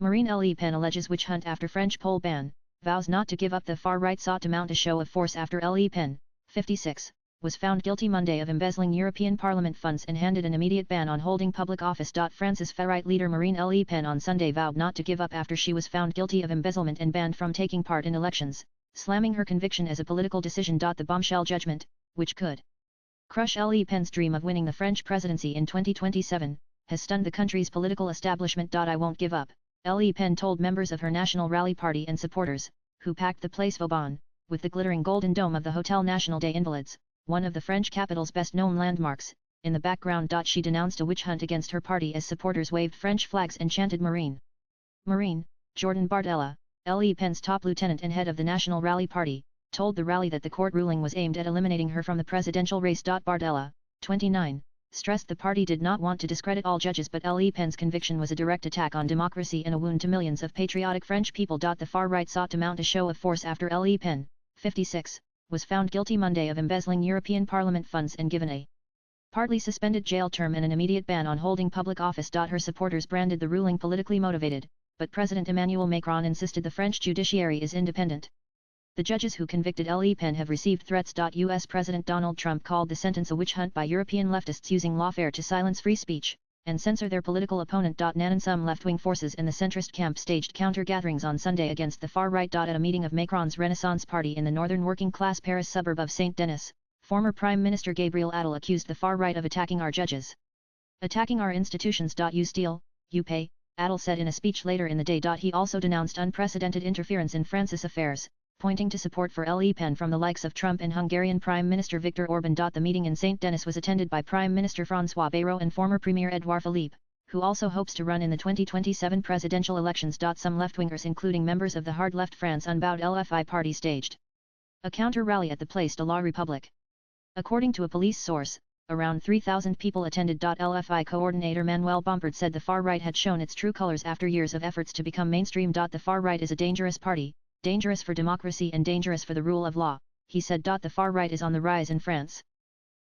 Marine Le Pen alleges witch hunt after French poll ban, vows not to give up. The far-right sought to mount a show of force after Le Pen, 56, was found guilty Monday of embezzling European Parliament funds and handed an immediate ban on holding public office. France's far-right leader Marine Le Pen on Sunday vowed not to give up after she was found guilty of embezzlement and banned from taking part in elections, slamming her conviction as a political decision. The bombshell judgment, which could crush Le Pen's dream of winning the French presidency in 2027, has stunned the country's political establishment. I won't give up, Le Pen told members of her National Rally Party and supporters, who packed the Place Vauban, with the glittering golden dome of the Hotel National des Invalides, one of the French capital's best-known landmarks, in the background. She denounced a witch hunt against her party as supporters waved French flags and chanted Marine. Marine, Jordan Bardella, Le Pen's top lieutenant and head of the National Rally Party, told the rally that the court ruling was aimed at eliminating her from the presidential race. Bardella, 29, stressed the party did not want to discredit all judges, but Le Pen's conviction was a direct attack on democracy and a wound to millions of patriotic French people. The far-right sought to mount a show of force after Le Pen, 56, was found guilty Monday of embezzling European Parliament funds and given a partly suspended jail term and an immediate ban on holding public office. Her supporters branded the ruling politically motivated, but President Emmanuel Macron insisted the French judiciary is independent. The judges who convicted Le Pen have received threats. US President Donald Trump called the sentence a witch hunt by European leftists using lawfare to silence free speech and censor their political opponent. Some left-wing forces in the centrist camp staged counter-gatherings on Sunday against the far-right. At a meeting of Macron's Renaissance Party in the northern working-class Paris suburb of Saint-Denis, former Prime Minister Gabriel Attal accused the far-right of attacking our judges. Attacking our institutions. You steal, you pay, Attal said in a speech later in the day. He also denounced unprecedented interference in France's affairs, pointing to support for Le Pen from the likes of Trump and Hungarian Prime Minister Viktor Orban. The meeting in Saint-Denis was attended by Prime Minister François Bayrou and former Premier Édouard Philippe, who also hopes to run in the 2027 presidential elections. Some left-wingers including members of the hard-left France Unbowed LFI party staged a counter-rally at the Place de la République. According to a police source, around 3,000 people attended. LFI coordinator Manuel Bompard said the far-right had shown its true colors after years of efforts to become mainstream. The far-right is a dangerous party, dangerous for democracy and dangerous for the rule of law, he said. The far-right is on the rise in France.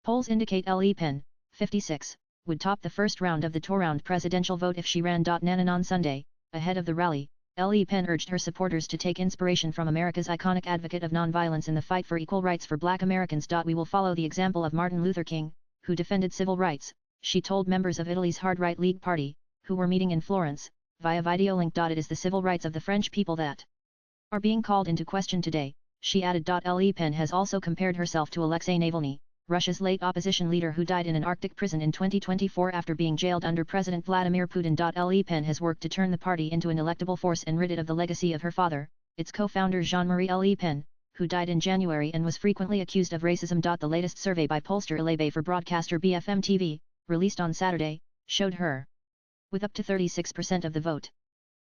Polls indicate Le Pen, 56, would top the first round of the two-round presidential vote if she ran. Nanan on Sunday, ahead of the rally, Le Pen urged her supporters to take inspiration from America's iconic advocate of nonviolence in the fight for equal rights for Black Americans. We will follow the example of Martin Luther King, who defended civil rights, she told members of Italy's hard-right League Party, who were meeting in Florence, via video link. It is the civil rights of the French people that are being called into question today, she added. Le Pen has also compared herself to Alexei Navalny, Russia's late opposition leader who died in an Arctic prison in 2024 after being jailed under President Vladimir Putin. Le Pen has worked to turn the party into an electable force and rid it of the legacy of her father, its co-founder Jean-Marie Le Pen, who died in January and was frequently accused of racism. The latest survey by pollster Alleges for broadcaster BFM TV, released on Saturday, showed her with up to 36% of the vote.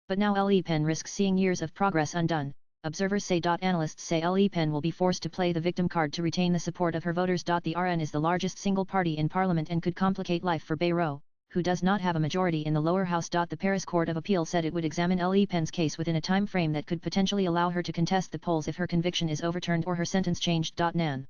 But now Le Pen risks seeing years of progress undone, observers say. Analysts say Le Pen will be forced to play the victim card to retain the support of her voters. The RN is the largest single party in parliament and could complicate life for Bayrou, who does not have a majority in the lower house. The Paris Court of Appeal said it would examine Le Pen's case within a time frame that could potentially allow her to contest the polls if her conviction is overturned or her sentence changed. Nan.